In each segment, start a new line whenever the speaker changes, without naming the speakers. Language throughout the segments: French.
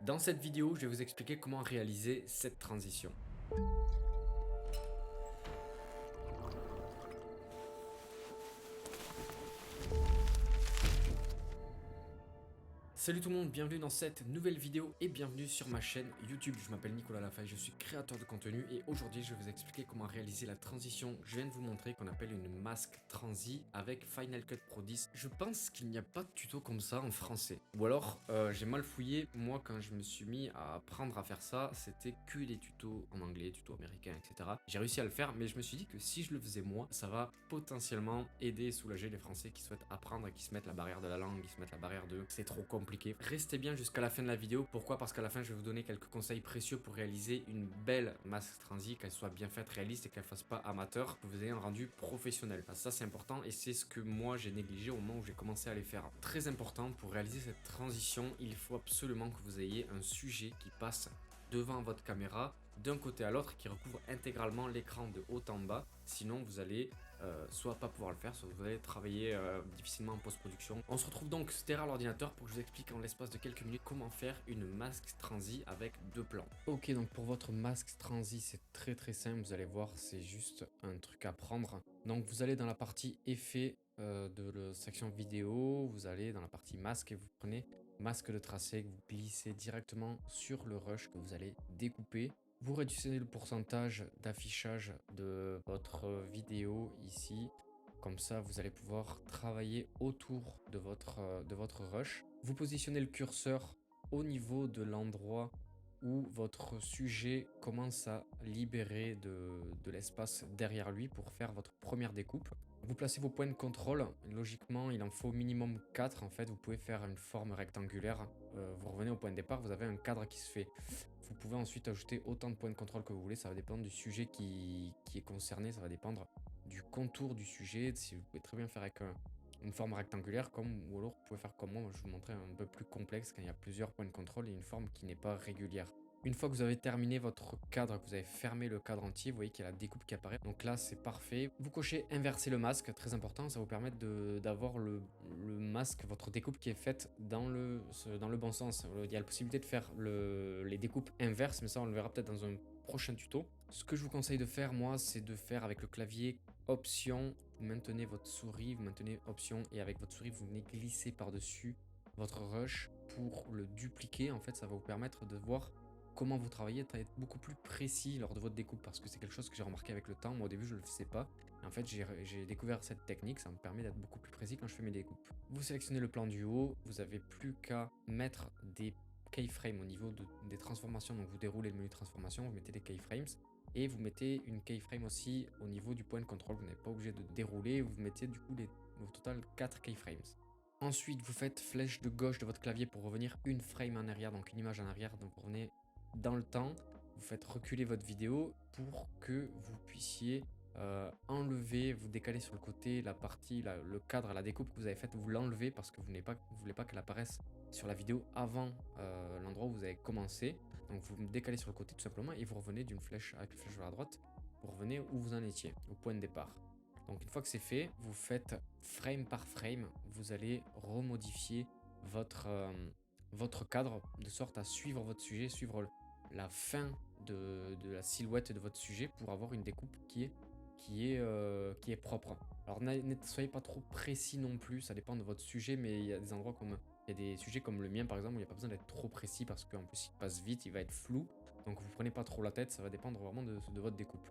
Dans cette vidéo, je vais vous expliquer comment réaliser cette transition. Salut tout le monde, bienvenue dans cette nouvelle vidéo et bienvenue sur ma chaîne YouTube. Je m'appelle Nicolas Lafaye, je suis créateur de contenu et aujourd'hui je vais vous expliquer comment réaliser la transition. Je viens de vous montrer qu'on appelle une mask transi avec Final Cut Pro 10. Je pense qu'il n'y a pas de tuto comme ça en français. Ou alors j'ai mal fouillé, moi quand je me suis mis à apprendre à faire ça, c'était que des tutos en anglais, tutos américains, etc. J'ai réussi à le faire mais je me suis dit que si je le faisais moi, ça va potentiellement aider et soulager les Français qui souhaitent apprendre et qui se mettent la barrière de la langue, qui se mettent la barrière de c'est trop compliqué. Restez bien jusqu'à la fin de la vidéo. Pourquoi? Parce qu'à la fin, je vais vous donner quelques conseils précieux pour réaliser une belle mask transi, qu'elle soit bien faite, réaliste et qu'elle fasse pas amateur, que vous ayez un rendu professionnel. Ça, c'est important et c'est ce que moi j'ai négligé au moment où j'ai commencé à les faire. Très important, pour réaliser cette transition, il faut absolument que vous ayez un sujet qui passe devant votre caméra d'un côté à l'autre, qui recouvre intégralement l'écran de haut en bas. Sinon, vous allez soit pas pouvoir le faire, soit vous allez travailler difficilement en post-production. On se retrouve donc derrière l'ordinateur pour que je vous explique en l'espace de quelques minutes comment faire une mask transi avec deux plans. Ok, donc pour votre mask transi, c'est très simple, vous allez voir, c'est juste un truc à prendre. Donc vous allez dans la partie effet de la section vidéo, vous allez dans la partie masque et vous prenez masque de tracé que vous glissez directement sur le rush que vous allez découper. Vous réduisez le pourcentage d'affichage de votre vidéo ici. Comme ça, vous allez pouvoir travailler autour de votre rush. Vous positionnez le curseur au niveau de l'endroit où votre sujet commence à libérer de l'espace derrière lui pour faire votre première découpe. Vous placez vos points de contrôle. Logiquement, il en faut minimum 4. En fait, vous pouvez faire une forme rectangulaire. Vous revenez au point de départ, vous avez un cadre qui se fait. Vous pouvez ensuite ajouter autant de points de contrôle que vous voulez. Ça va dépendre du sujet qui est concerné. Ça va dépendre du contour du sujet. Si vous pouvez très bien faire avec une forme rectangulaire, ou alors vous pouvez faire comme moi. Je vous montrer un peu plus complexe quand il y a plusieurs points de contrôle et une forme qui n'est pas régulière. Une fois que vous avez terminé votre cadre, que vous avez fermé le cadre entier, vous voyez qu'il y a la découpe qui apparaît. Donc là, c'est parfait. Vous cochez inverser le masque, très important. Ça vous permet d'avoir le masque, votre découpe qui est faite dans le bon sens. Il y a la possibilité de faire les découpes inverses, mais ça, on le verra peut-être dans un prochain tuto. Ce que je vous conseille de faire, moi, c'est de faire avec le clavier Option. Vous maintenez votre souris, vous maintenez Option, et avec votre souris, vous venez glisser par-dessus votre rush pour le dupliquer. En fait, ça va vous permettre de voir comment vous travaillez, être beaucoup plus précis lors de votre découpe, parce que c'est quelque chose que j'ai remarqué avec le temps. Moi au début je ne le faisais pas, et en fait j'ai découvert cette technique, ça me permet d'être beaucoup plus précis quand je fais mes découpes. Vous sélectionnez le plan du haut, vous avez plus qu'à mettre des keyframes au niveau des transformations. Donc vous déroulez le menu transformation, vous mettez des keyframes, et vous mettez une keyframe aussi au niveau du point de contrôle. Vous n'êtes pas obligé de dérouler, vous mettez du coup au total 4 keyframes. Ensuite, vous faites flèche de gauche de votre clavier pour revenir une frame en arrière, donc une image en arrière. Donc vous revenez dans le temps, vous faites reculer votre vidéo pour que vous puissiez enlever, vous décaler sur le côté la partie, le cadre, la découpe que vous avez faite, vous l'enlevez parce que vous ne voulez pas qu'elle apparaisse sur la vidéo avant l'endroit où vous avez commencé. Donc vous décalez sur le côté tout simplement et vous revenez d'une flèche avec la flèche vers la droite, vous revenez où vous en étiez, au point de départ. Donc une fois que c'est fait, vous faites frame par frame, vous allez remodifier votre cadre de sorte à suivre votre sujet, suivre la fin de la silhouette de votre sujet pour avoir une découpe qui est propre. Alors ne soyez pas trop précis non plus, ça dépend de votre sujet, mais il y a des endroits comme... Il y a des sujets comme le mien par exemple où il n'y a pas besoin d'être trop précis parce qu'en plus il passe vite, il va être flou. Donc vous prenez pas trop la tête, ça va dépendre vraiment de votre découpe.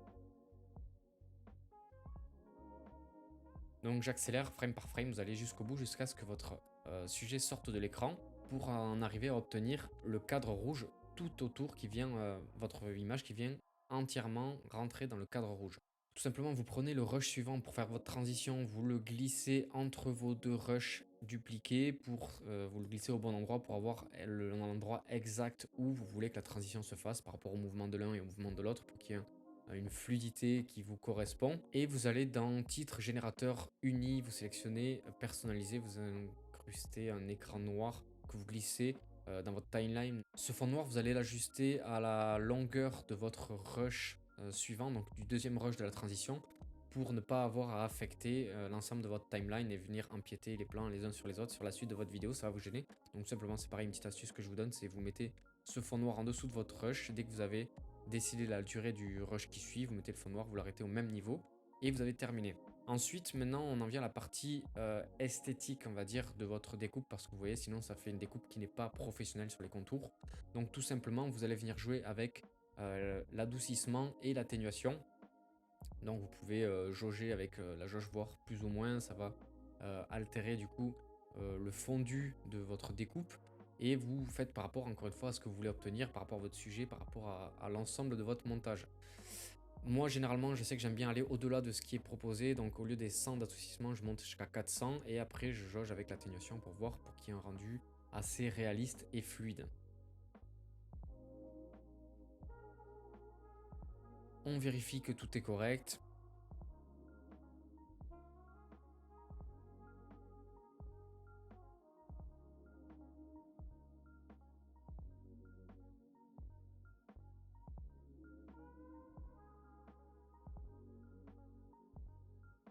Donc j'accélère frame par frame, vous allez jusqu'au bout jusqu'à ce que votre sujet sorte de l'écran pour en arriver à obtenir le cadre rouge tout autour qui vient, votre image qui vient entièrement rentrer dans le cadre rouge. Tout simplement, vous prenez le rush suivant pour faire votre transition, vous le glissez entre vos deux rushs dupliqués pour vous le glisser au bon endroit pour avoir l'endroit exact où vous voulez que la transition se fasse par rapport au mouvement de l'un et au mouvement de l'autre pour qu'il y ait une fluidité qui vous correspond. Et vous allez dans titre générateur uni, vous sélectionnez personnaliser, vous incrustez un écran noir que vous glissez dans votre timeline. Ce fond noir, vous allez l'ajuster à la longueur de votre rush suivant, donc du deuxième rush de la transition, pour ne pas avoir à affecter l'ensemble de votre timeline et venir empiéter les plans les uns sur les autres sur la suite de votre vidéo, ça va vous gêner. Donc tout simplement, c'est pareil, une petite astuce que je vous donne, c'est vous mettez ce fond noir en dessous de votre rush. Dès que vous avez décidé la durée du rush qui suit, vous mettez le fond noir, vous l'arrêtez au même niveau et vous avez terminé. Ensuite, maintenant, on en vient à la partie esthétique, on va dire, de votre découpe, parce que vous voyez, sinon, ça fait une découpe qui n'est pas professionnelle sur les contours. Donc, tout simplement, vous allez venir jouer avec l'adoucissement et l'atténuation. Donc, vous pouvez jauger avec la jauge, voire plus ou moins, ça va altérer du coup le fondu de votre découpe. Et vous faites par rapport, encore une fois, à ce que vous voulez obtenir, par rapport à votre sujet, par rapport à l'ensemble de votre montage. Moi, généralement, je sais que j'aime bien aller au-delà de ce qui est proposé. Donc, au lieu des 100 d'adoucissement, je monte jusqu'à 400. Et après, je jauge avec l'atténuation pour voir, pour qu'il y ait un rendu assez réaliste et fluide. On vérifie que tout est correct.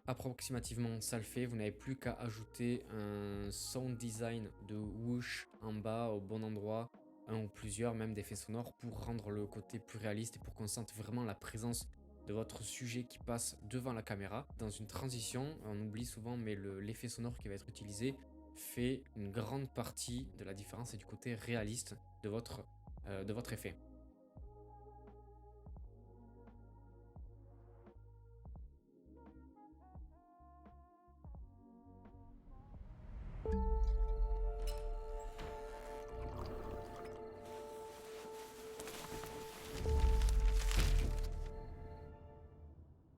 Approximativement, ça le fait. Vous n'avez plus qu'à ajouter un sound design de whoosh en bas au bon endroit, un ou plusieurs même d'effets sonores pour rendre le côté plus réaliste et pour qu'on sente vraiment la présence de votre sujet qui passe devant la caméra. Dans une transition, on oublie souvent, mais l'effet sonore qui va être utilisé fait une grande partie de la différence et du côté réaliste de votre effet.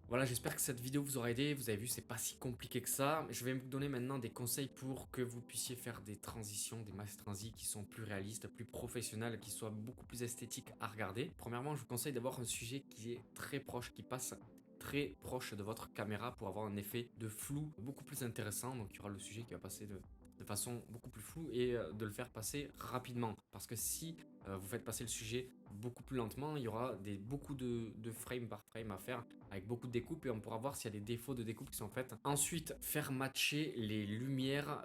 Voilà, j'espère que cette vidéo vous aura aidé. Vous avez vu, c'est pas si compliqué que ça. Je vais vous donner maintenant des conseils pour que vous puissiez faire des transitions, des mass transis qui sont plus réalistes, plus professionnels, qui soient beaucoup plus esthétiques à regarder. Premièrement, je vous conseille d'avoir un sujet qui est très proche, qui passe très proche de votre caméra pour avoir un effet de flou beaucoup plus intéressant. Donc, il y aura le sujet qui va passer de façon beaucoup plus floue et de le faire passer rapidement. Parce que si vous faites passer le sujet beaucoup plus lentement, il y aura beaucoup de frame par frame à faire avec beaucoup de découpes et on pourra voir s'il y a des défauts de découpe qui sont faites. Ensuite, faire matcher les lumières,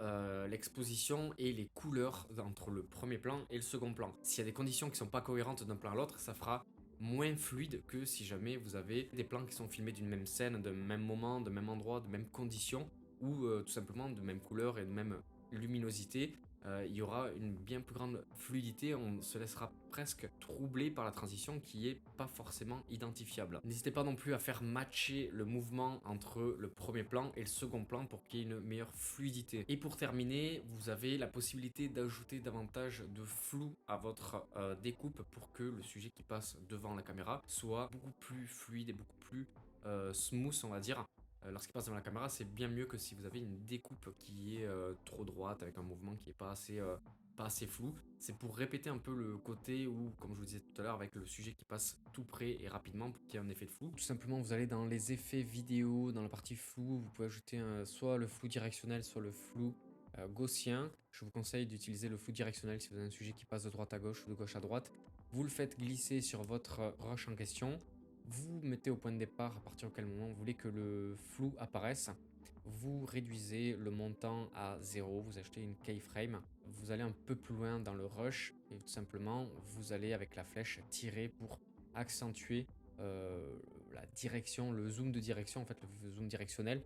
l'exposition et les couleurs entre le premier plan et le second plan. S'il y a des conditions qui sont pas cohérentes d'un plan à l'autre, ça fera moins fluide que si jamais vous avez des plans qui sont filmés d'une même scène, d'un même moment, de même endroit, de mêmes conditions ou tout simplement de même couleur et de même luminosité. Il y aura une bien plus grande fluidité, on se laissera presque troubler par la transition qui est pas forcément identifiable. N'hésitez pas non plus à faire matcher le mouvement entre le premier plan et le second plan pour qu'il y ait une meilleure fluidité. Et pour terminer, vous avez la possibilité d'ajouter davantage de flou à votre découpe pour que le sujet qui passe devant la caméra soit beaucoup plus fluide et beaucoup plus smooth, on va dire. Lorsqu'il passe devant la caméra, c'est bien mieux que si vous avez une découpe qui est trop droite avec un mouvement qui n'est pas assez flou. C'est pour répéter un peu le côté où, comme je vous disais tout à l'heure, avec le sujet qui passe tout près et rapidement pour qu'il y ait un effet de flou. Tout simplement, vous allez dans les effets vidéo, dans la partie flou, vous pouvez ajouter soit le flou directionnel, soit le flou gaussien. Je vous conseille d'utiliser le flou directionnel si vous avez un sujet qui passe de droite à gauche ou de gauche à droite. Vous le faites glisser sur votre rush en question. Vous mettez au point de départ à partir de quel moment vous voulez que le flou apparaisse. Vous réduisez le montant à 0, vous achetez une keyframe. Vous allez un peu plus loin dans le rush et tout simplement vous allez avec la flèche tirer pour accentuer la direction, le zoom de direction, en fait le zoom directionnel.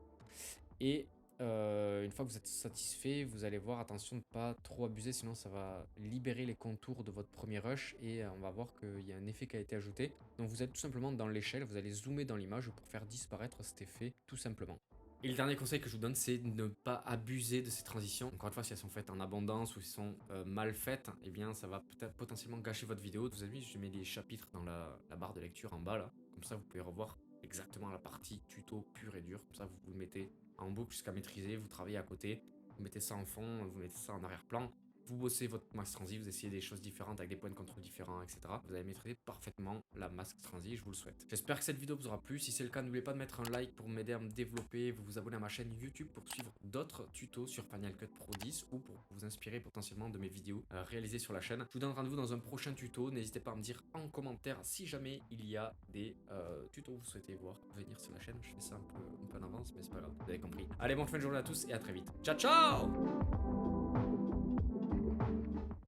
Et une fois que vous êtes satisfait, vous allez voir, attention de ne pas trop abuser, sinon ça va libérer les contours de votre premier rush et on va voir qu'il y a un effet qui a été ajouté. Donc vous êtes tout simplement dans l'échelle, vous allez zoomer dans l'image pour faire disparaître cet effet tout simplement. Et le dernier conseil que je vous donne, c'est de ne pas abuser de ces transitions. Encore une fois, si elles sont faites en abondance ou si elles sont mal faites, eh bien ça va peut-être potentiellement gâcher votre vidéo. Vous avez vu, je mets des chapitres dans la barre de lecture en bas là, comme ça vous pouvez revoir exactement la partie tuto pure et dure, comme ça vous le mettez en boucle jusqu'à maîtriser, vous travaillez à côté, vous mettez ça en fond, vous mettez ça en arrière-plan, vous bossez votre mask transi, vous essayez des choses différentes avec des points de contrôle différents, etc. Vous allez maîtriser parfaitement la mask transi, je vous le souhaite. J'espère que cette vidéo vous aura plu. Si c'est le cas, n'oubliez pas de mettre un like pour m'aider à me développer, vous abonner à ma chaîne YouTube pour suivre d'autres tutos sur Final Cut Pro 10 ou pour vous inspirer potentiellement de mes vidéos réalisées sur la chaîne. Je vous donne rendez-vous dans un prochain tuto. N'hésitez pas à me dire en commentaire si jamais il y a des tutos que vous souhaitez voir venir sur la chaîne. Je fais ça un peu en avance, mais c'est pas grave, vous avez compris. Allez, bonne fin de journée à tous et à très vite. Ciao, ciao!